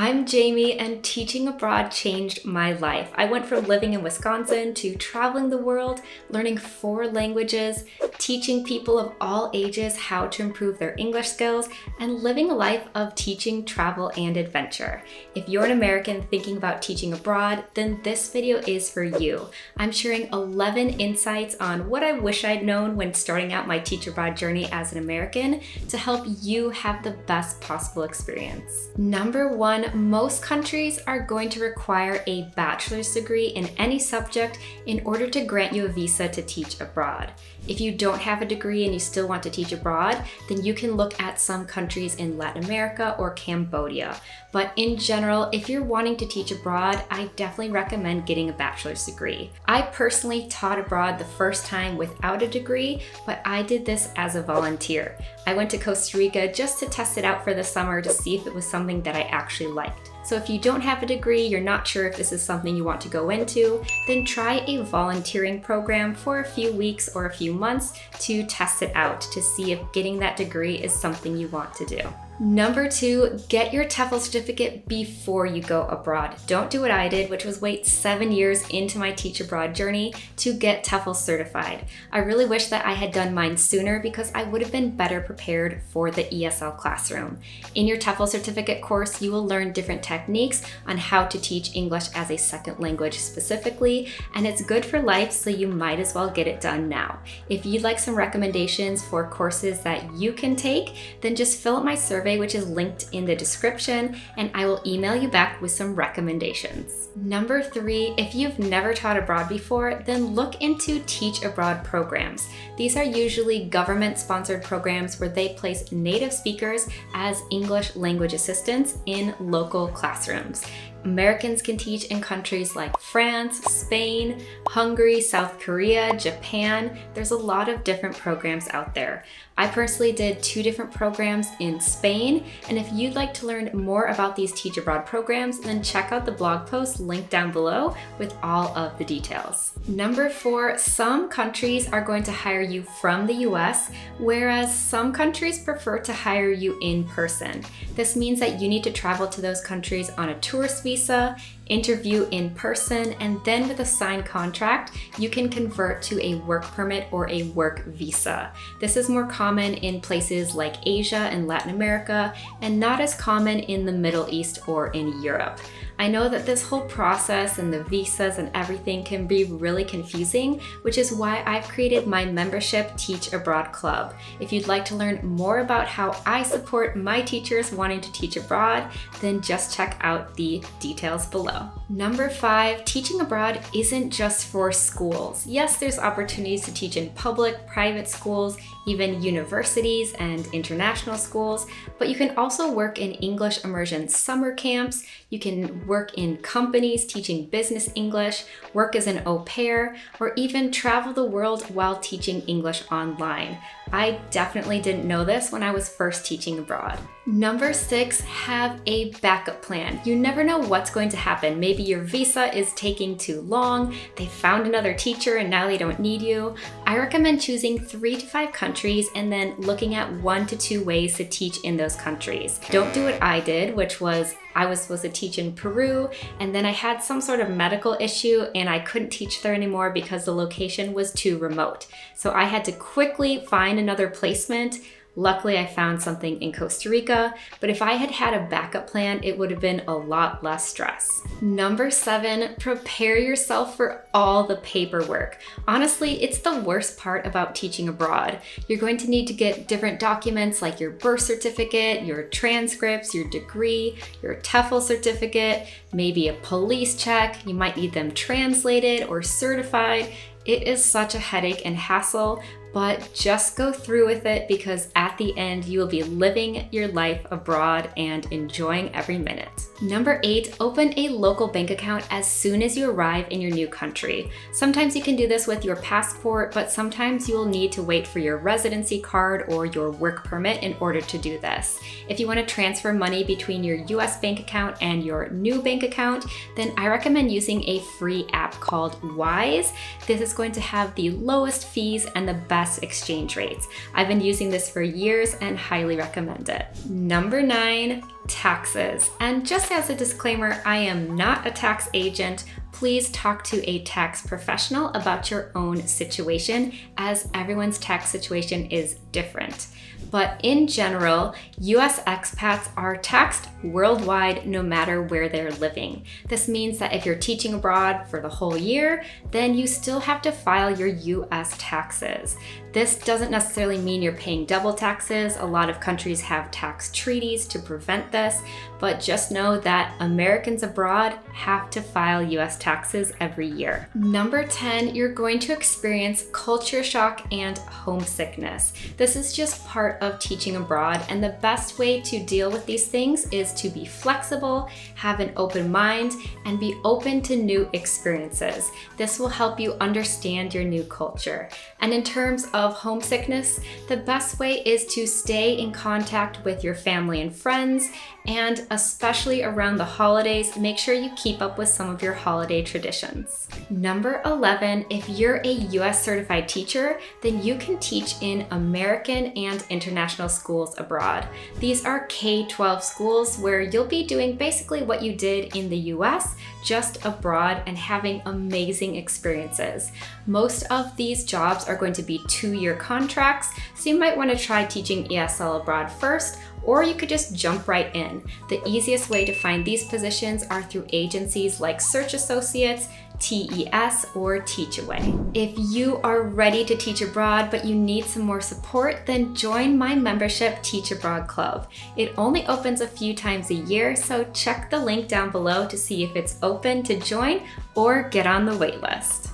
I'm Jamie, and teaching abroad changed my life. I went from living in Wisconsin to traveling the world, learning 4 languages, teaching people of all ages how to improve their English skills, and living a life of teaching, travel, and adventure. If you're an American thinking about teaching abroad, then this video is for you. I'm sharing 11 insights on what I wish I'd known when starting out my teach abroad journey as an American to help you have the best possible experience. Number 1, most countries are going to require a bachelor's degree in any subject in order to grant you a visa to teach abroad. If you don't have a degree and you still want to teach abroad, then you can look at some countries in Latin America or Cambodia. But in general, if you're wanting to teach abroad, I definitely recommend getting a bachelor's degree. I personally taught abroad the first time without a degree, but I did this as a volunteer. I went to Costa Rica just to test it out for the summer to see if it was something that I actually liked. So if you don't have a degree, you're not sure if this is something you want to go into, then try a volunteering program for a few weeks or a few months to test it out to see if getting that degree is something you want to do. Number 2, get your TEFL certificate before you go abroad. Don't do what I did, which was wait 7 years into my teach abroad journey to get TEFL certified. I really wish that I had done mine sooner because I would have been better prepared for the ESL classroom. In your TEFL certificate course, you will learn different techniques on how to teach English as a second language specifically, and it's good for life, so you might as well get it done now. If you'd like some recommendations for courses that you can take, then just fill out my survey, which is linked in the description, and I will email you back with some recommendations. Number 3, if you've never taught abroad before, then look into teach abroad programs. These are usually government-sponsored programs where they place native speakers as English language assistants in local classrooms. Americans can teach in countries like France, Spain, Hungary, South Korea, Japan. There's a lot of different programs out there. I personally did 2 different programs in Spain, and if you'd like to learn more about these teach abroad programs, then check out the blog post linked down below with all of the details. Number 4, some countries are going to hire you from the US, whereas some countries prefer to hire you in person. This means that you need to travel to those countries on a tourist visa, interview in person, and then with a signed contract, you can convert to a work permit or a work visa. This is more common in places like Asia and Latin America, and not as common in the Middle East or in Europe. I know that this whole process and the visas and everything can be really confusing, which is why I've created my membership Teach Abroad Club. If you'd like to learn more about how I support my teachers wanting to teach abroad, then just check out the details below. Number 5, teaching abroad isn't just for schools. Yes, there's opportunities to teach in public, private schools, even universities and international schools, but you can also work in English immersion summer camps, you can work in companies teaching business English, work as an au pair, or even travel the world while teaching English online. I definitely didn't know this when I was first teaching abroad. Number 6, have a backup plan. You never know what's going to happen. Maybe your visa is taking too long, they found another teacher and now they don't need you. I recommend choosing 3 to 5 countries and then looking at 1 to 2 ways to teach in those countries. Don't do what I did, which was I was supposed to teach in Peru, and then I had some sort of medical issue and I couldn't teach there anymore because the location was too remote. So I had to quickly find another placement. Luckily, I found something in Costa Rica, but if I had had a backup plan, it would have been a lot less stress. Number 7, prepare yourself for all the paperwork. Honestly, it's the worst part about teaching abroad. You're going to need to get different documents like your birth certificate, your transcripts, your degree, your TEFL certificate, maybe a police check. You might need them translated or certified. It is such a headache and hassle, but just go through with it because at the end you will be living your life abroad and enjoying every minute. Number 8, open a local bank account as soon as you arrive in your new country. Sometimes you can do this with your passport, but sometimes you will need to wait for your residency card or your work permit in order to do this. If you want to transfer money between your US bank account and your new bank account, then I recommend using a free app called Wise. This is going to have the lowest fees and the best US exchange rates. I've been using this for years and highly recommend it. Number 9, taxes. And just as a disclaimer, I am not a tax agent. Please talk to a tax professional about your own situation, as everyone's tax situation is different. But in general, US expats are taxed worldwide no matter where they're living. This means that if you're teaching abroad for the whole year, then you still have to file your US taxes. This doesn't necessarily mean you're paying double taxes. A lot of countries have tax treaties to prevent this, but just know that Americans abroad have to file US taxes every year. Number 10, you're going to experience culture shock and homesickness. This is just part of teaching abroad, and the best way to deal with these things is to be flexible, have an open mind, and be open to new experiences. This will help you understand your new culture. And in terms of homesickness, the best way is to stay in contact with your family and friends, and especially around the holidays, make sure you keep up with some of your holiday traditions. Number 11, if you're a US certified teacher, then you can teach in American and international schools abroad. These are K-12 schools where you'll be doing basically what you did in the US, just abroad, and having amazing experiences. Most of these jobs are going to be 2-year contracts, so you might want to try teaching ESL abroad first, or you could just jump right in. The easiest way to find these positions are through agencies like Search Associates, TES, or Teachaway. If you are ready to teach abroad but you need some more support, then join my membership Teach Abroad Club. It only opens a few times a year, so check the link down below to see if it's open to join or get on the wait list.